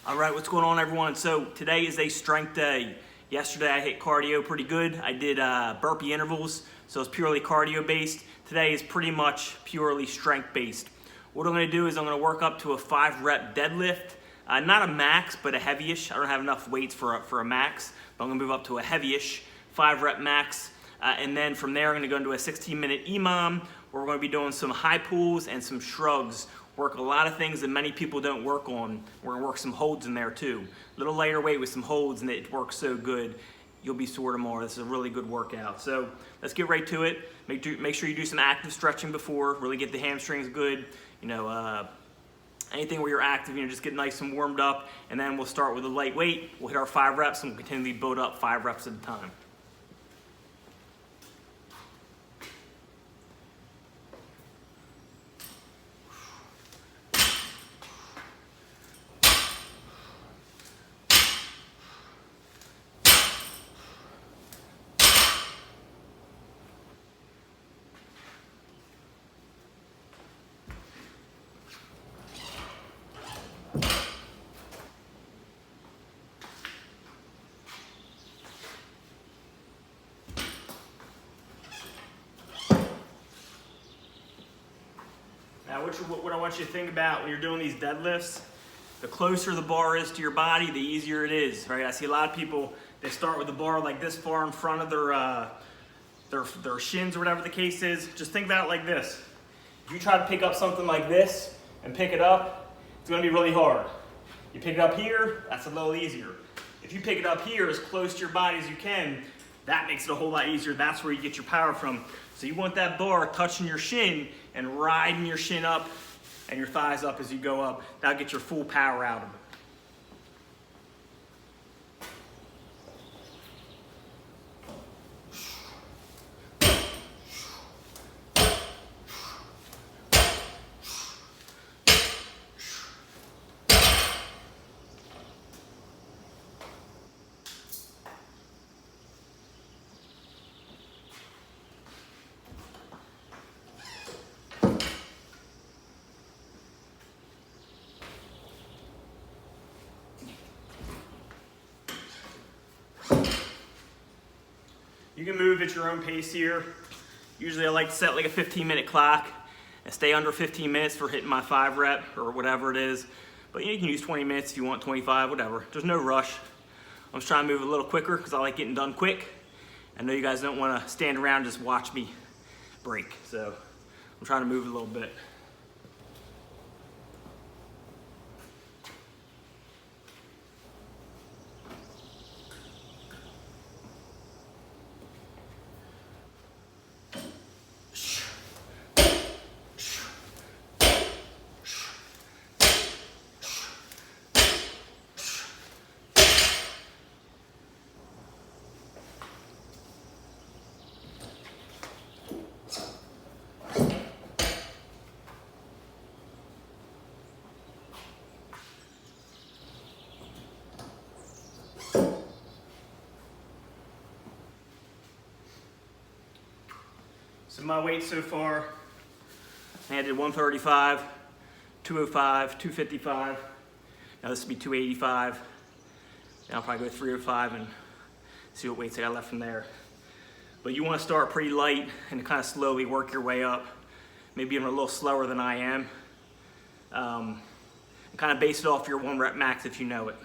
All right, what's going on, everyone? So today is a strength day. Yesterday I hit cardio pretty good. I did burpee intervals, so it's purely cardio based. Today is pretty much purely strength based. What I'm gonna do is I'm gonna work up to a 5-rep deadlift. Not a max, but a heavyish. I don't have enough weights for a max, but I'm gonna move up to a heavyish 5-rep max. And then from there, I'm gonna go into a 16-minute EMOM, where we're gonna be doing some high pulls and some shrugs. Work a lot of things that many people don't work on. We're gonna work some holds in there too. A little lighter weight with some holds, and it works so good. You'll be sore tomorrow. This is a really good workout. So let's get right to it. Make sure you do some active stretching before, really get the hamstrings good. Anything where you're active, just get nice and warmed up, and then we'll start with a light weight. We'll hit our 5 reps, and we'll continually build up 5 reps at a time. Now, what I want you to think about when you're doing these deadlifts, the closer the bar is to your body, the easier it is, right? I see a lot of people, they start with the bar like this far in front of their shins or whatever the case is. Just think about it like this. If you try to pick up something like this and pick it up, it's gonna be really hard. You pick it up here, that's a little easier. If you pick it up here as close to your body as you can, that makes it a whole lot easier. That's where you get your power from. So you want that bar touching your shin and riding your shin up and your thighs up as you go up. That'll get your full power out of it. You can move at your own pace here. Usually I like to set like a 15-minute clock and stay under 15 minutes for hitting my 5 rep or whatever it is. But you can use 20 minutes if you want, 25, whatever. There's no rush. I'm just trying to move a little quicker because I like getting done quick. I know you guys don't want to stand around and just watch me break. So I'm trying to move a little bit. So my weight so far, I did 135, 205, 255. Now this will be 285. Then I'll probably go 305 and see what weights I got left from there. But you want to start pretty light and kind of slowly work your way up. Maybe even a little slower than I am. And kind of base it off your 1 rep max if you know it.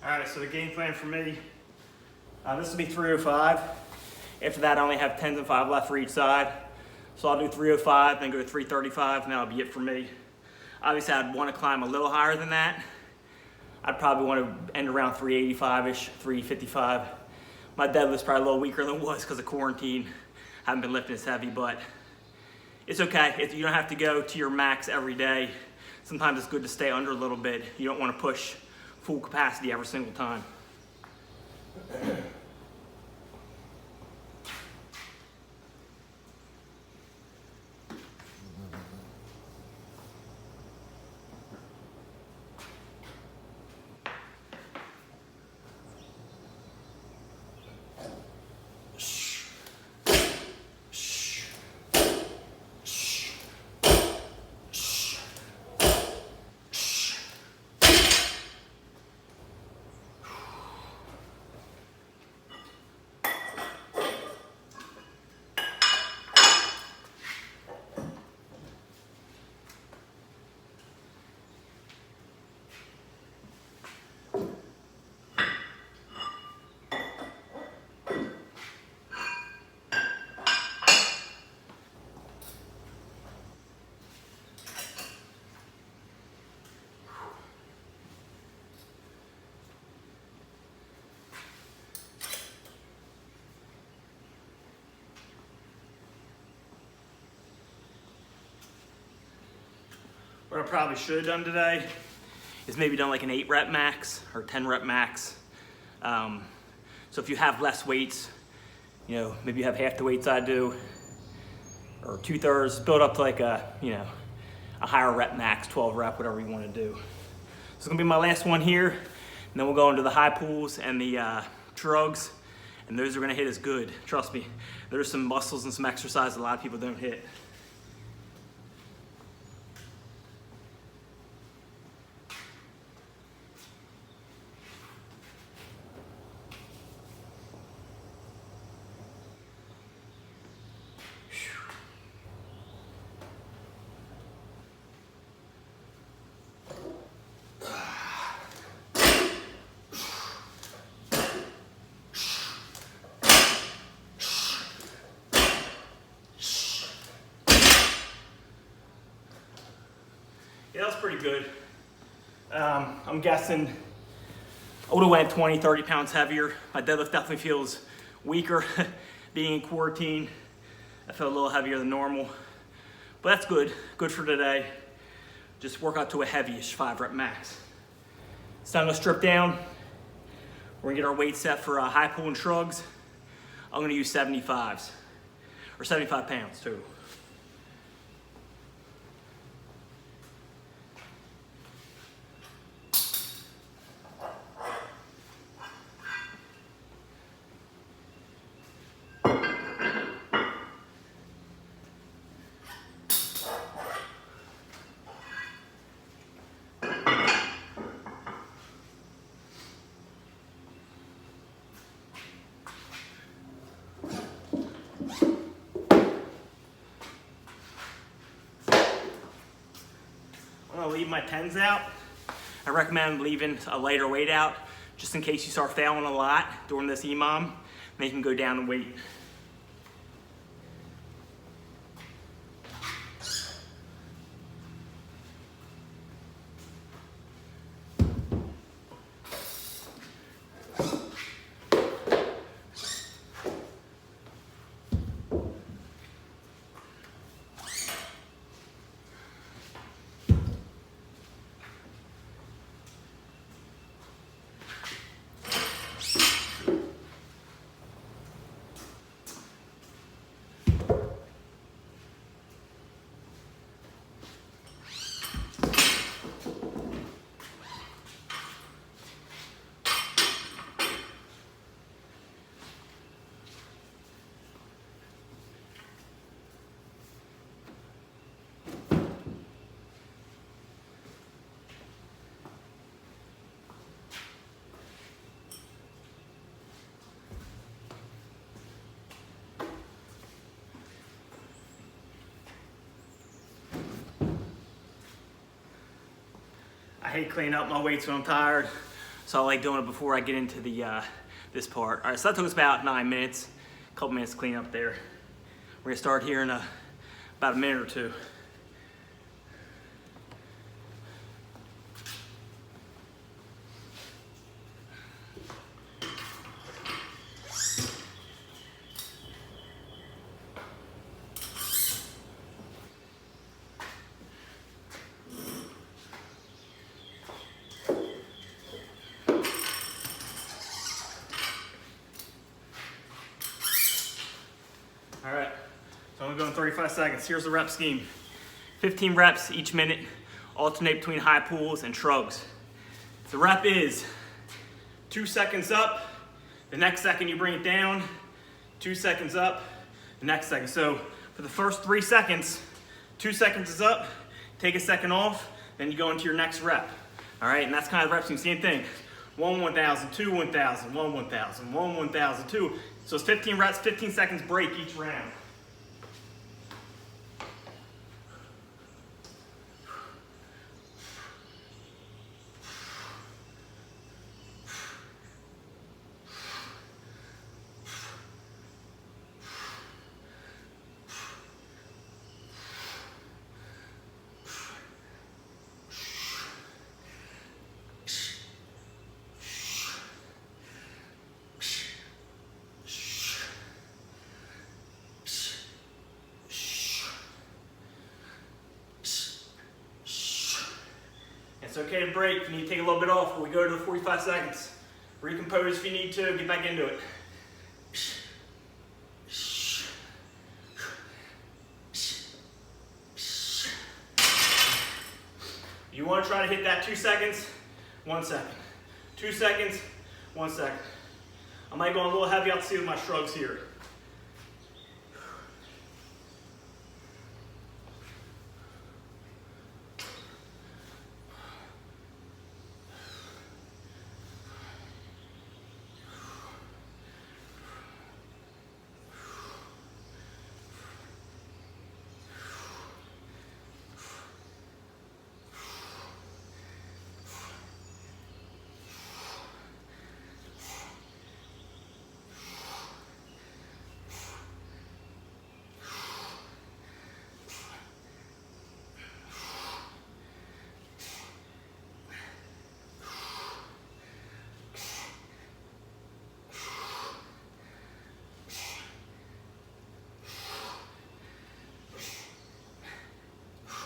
All right, so the game plan for me, this will be 305. After that, I only have 10s and 5 left for each side. So I'll do 305, then go to 335, and that'll be it for me. Obviously, I'd want to climb a little higher than that. I'd probably want to end around 385-ish, 355. My deadlift's probably a little weaker than it was because of quarantine. I haven't been lifting as heavy, but it's okay. You don't have to go to your max every day. Sometimes it's good to stay under a little bit. You don't want to push full capacity every single time. What I probably should have done today is maybe done like an 8 rep max or 10 rep max. So if you have less weights, maybe you have half the weights I do, or 2/3, build up to like a higher rep max, 12 rep, whatever you want to do. So it's gonna be my last one here, and then we'll go into the high pulls and the shrugs, and those are gonna hit as good. Trust me, there's some muscles and some exercise a lot of people don't hit. Yeah, that was pretty good. I'm guessing I would have went 20, 30 pounds heavier. My deadlift definitely feels weaker being in quarantine. I feel a little heavier than normal, but that's good. Good for today. Just work out to a heavyish 5 rep max. It's time to strip down. We're gonna get our weight set for high pull and shrugs. I'm gonna use 75s, or 75 pounds too. I'm gonna leave my 10s out. I recommend leaving a lighter weight out just in case you start failing a lot during this EMOM, then you can go down in weight. I hate cleaning up my weights when I'm tired. So I like doing it before I get into the this part. All right, so that took us about 9 minutes, a couple minutes to clean up there. We're gonna start here in about a minute or two. All right, so I'm gonna go in 35 seconds. Here's the rep scheme. 15 reps each minute, alternate between high pulls and shrugs. The rep is 2 seconds up, the next second you bring it down, 2 seconds up, the next second. So for the first 3 seconds, 2 seconds is up, take a second off, then you go into your next rep. All right, and that's kind of the rep scheme, same thing. 1, 1,000, 2, 1,000, 1, 1,000, 1, 1,000, 2. So it's 15 reps, 15 seconds break each round. It's okay to break if you need to take a little bit off. We go to the 45 seconds. Recompose if you need to, get back into it. You want to try to hit that 2 seconds, 1 second. 2 seconds, 1 second. I might go a little heavy out to see with my shrugs here.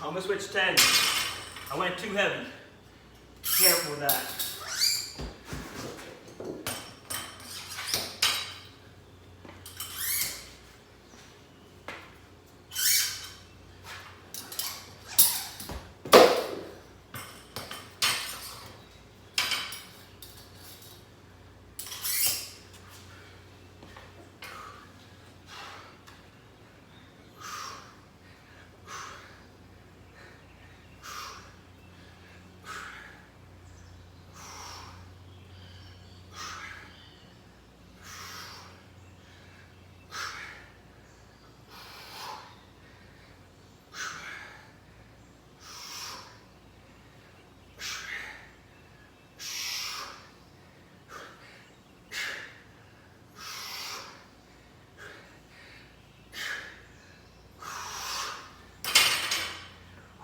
I'm gonna switch 10. I went too heavy. Careful with that.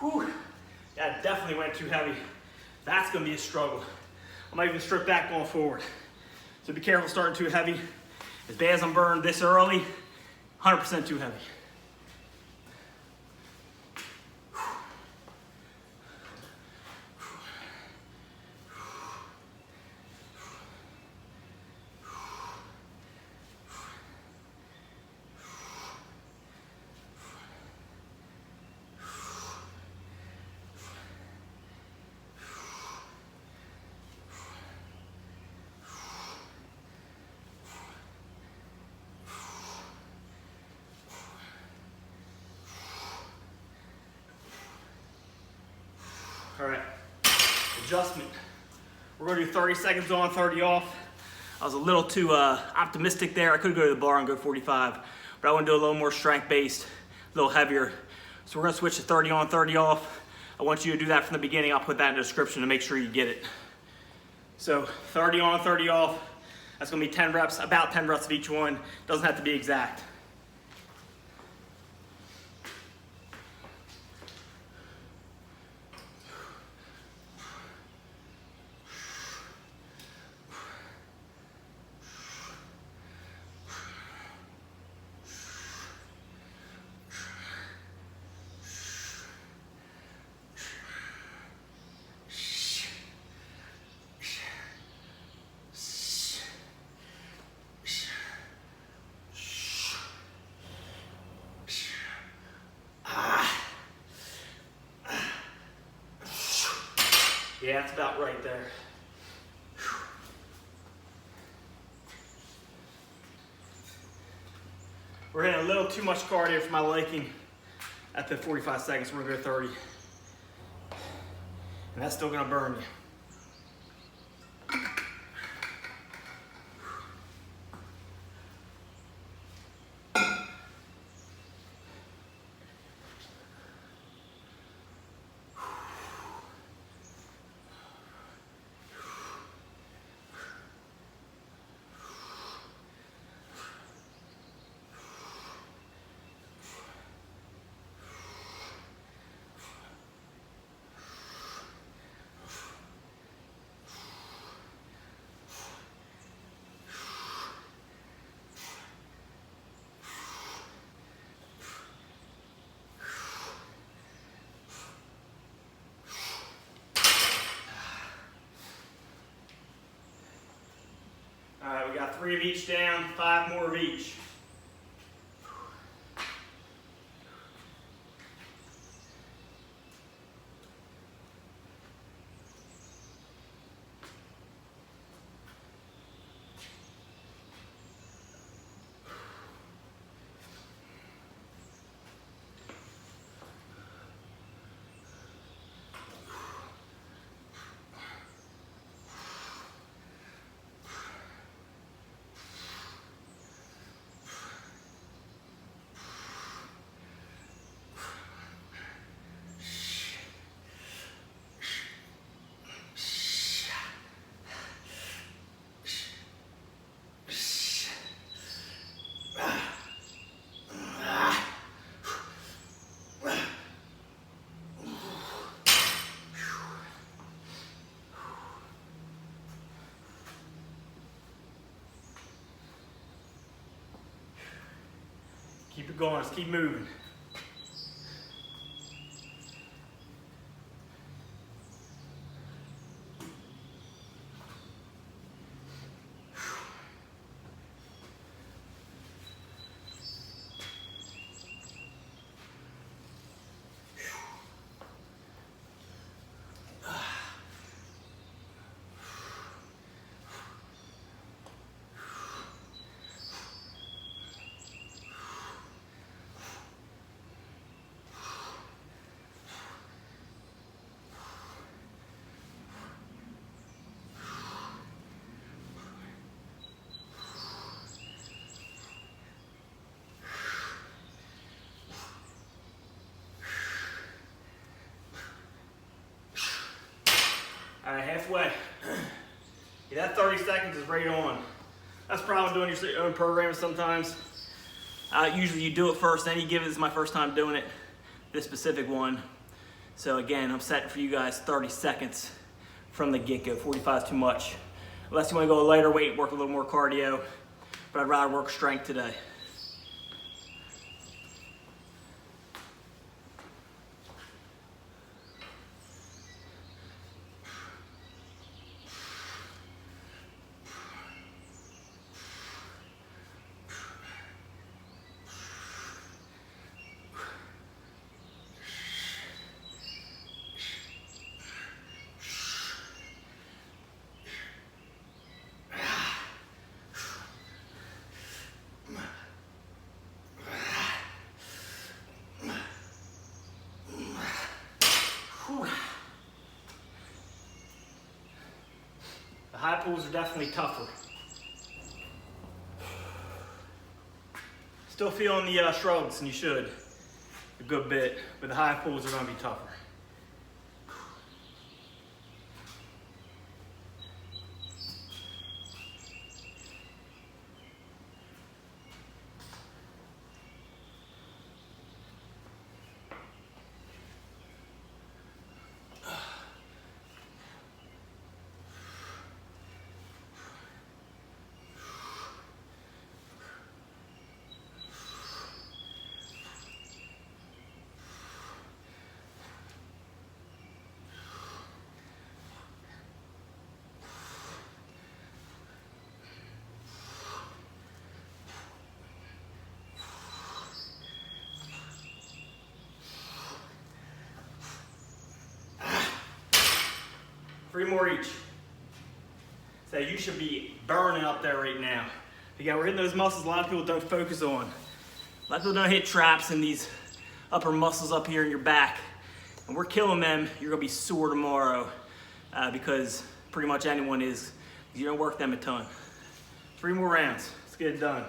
Whew, that definitely went too heavy. That's gonna be a struggle. I might even strip back going forward. So be careful starting too heavy. As bad as I'm burned this early, 100% too heavy. All right, adjustment. We're gonna do 30 seconds on, 30 off. I was a little too optimistic there. I could go to the bar and go 45, but I want to do a little more strength-based, a little heavier. So we're gonna switch to 30 on, 30 off. I want you to do that from the beginning. I'll put that in the description to make sure you get it. So 30 on, 30 off. That's gonna be 10 reps, about 10 reps of each one. Doesn't have to be exact. Yeah, that's about right there. We're hitting a little too much cardio for my liking at the 45 seconds. We're gonna go 30. And that's still gonna burn you. All right, we got 3 of each down, 5 more of each. Keep it going, let's keep moving. All right, halfway. Yeah, that 30 seconds is right on. That's probably doing your own programming sometimes. Usually you do it first, then you give it. This is my first time doing it, this specific one. So again, I'm setting for you guys 30 seconds from the get-go. 45 is too much. Unless you want to go a lighter weight, work a little more cardio, but I'd rather work strength today. The high pulls are definitely tougher. Still feeling the shrugs, and you should a good bit, but the high pulls are going to be tougher. 3 more each. So you should be burning up there right now. Again, we're hitting those muscles a lot of people don't focus on. A lot of people don't hit traps in these upper muscles up here in your back. And we're killing them. You're gonna be sore tomorrow because pretty much anyone is. You don't work them a ton. 3 more rounds. Let's get it done.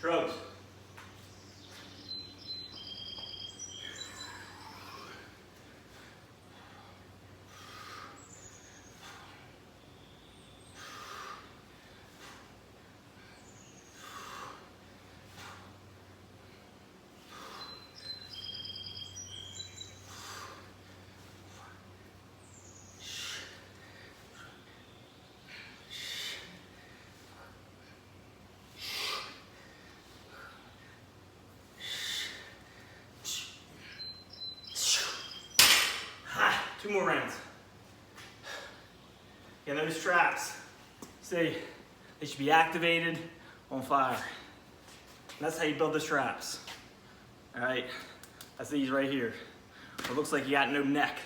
Shrugs. Two more rounds. And those traps, see, they should be activated, on fire. And that's how you build the straps. All right, that's these right here. It looks like you got no neck.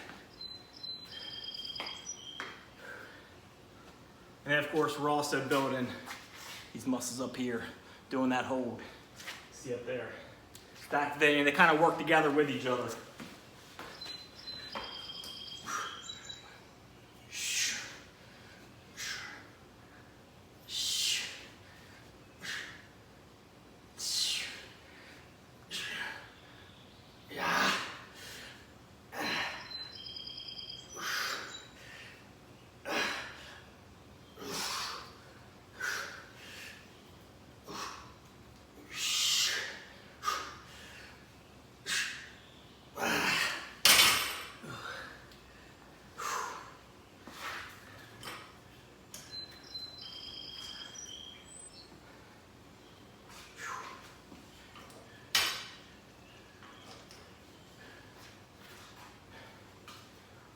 And then of course, we're also building these muscles up here, doing that hold. See up there. It's activating, they kind of work together with each other.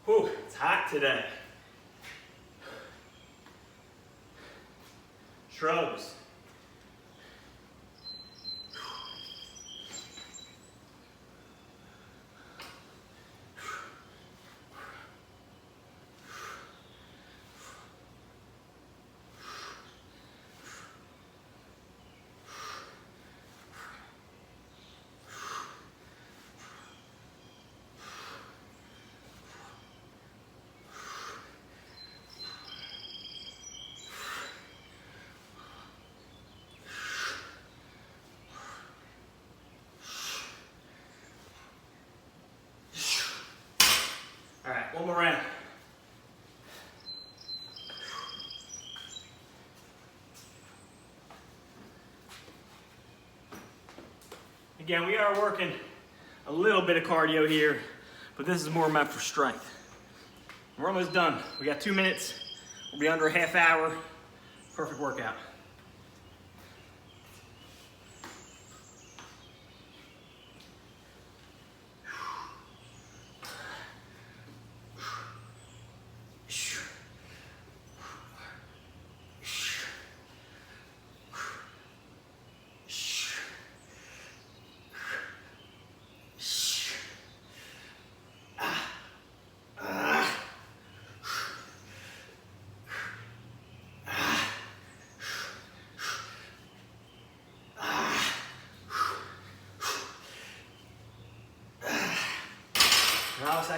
Whew, it's hot today. Shrugs. All right, one more round. Again, we are working a little bit of cardio here, but this is more meant for strength. We're almost done. We got 2 minutes. We'll be under a half hour. Perfect workout.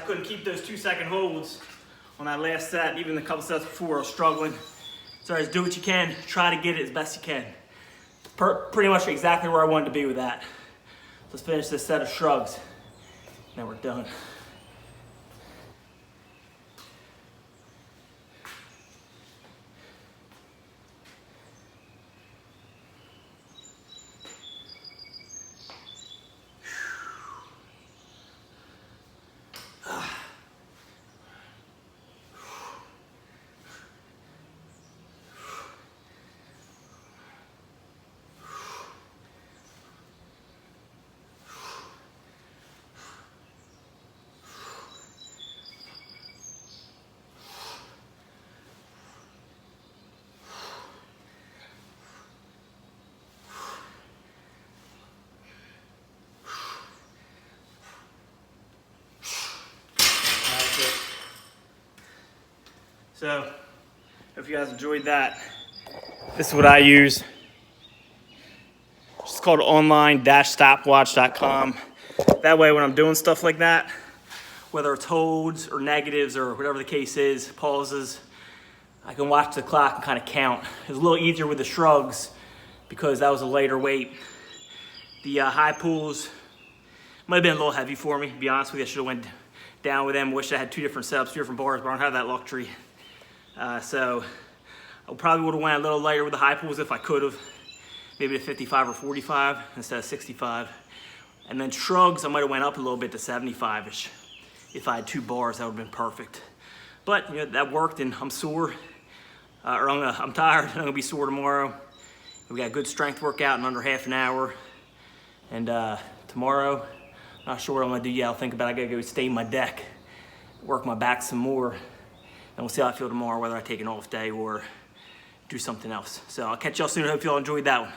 couldn't keep those 2-second holds on that last set. Even the couple sets before I was struggling. So just do what you can, try to get it as best you can. Pretty much exactly where I wanted to be with that. Let's finish this set of shrugs. Now we're done. So, hope you guys enjoyed that. This is what I use. It's called online-stopwatch.com. That way when I'm doing stuff like that, whether it's holds or negatives or whatever the case is, pauses, I can watch the clock and kind of count. It was a little easier with the shrugs because that was a lighter weight. The high pulls might have been a little heavy for me, to be honest with you. I should have went down with them. Wish I had 2 different setups, 2 different bars, but I don't have that luxury. So I probably would have went a little lighter with the high pulls if I could have. Maybe to 55 or 45 instead of 65. And then shrugs, I might have went up a little bit to 75-ish. If I had 2 bars, that would have been perfect. But you know, that worked, and I'm sore, I'm tired, and I'm gonna be sore tomorrow. We got a good strength workout in under half an hour. And tomorrow, not sure what I'm gonna do yet. I'll think about it. I gotta go stain my deck, work my back some more. And we'll see how I feel tomorrow, whether I take an off day or do something else. So I'll catch y'all soon. I hope y'all enjoyed that one.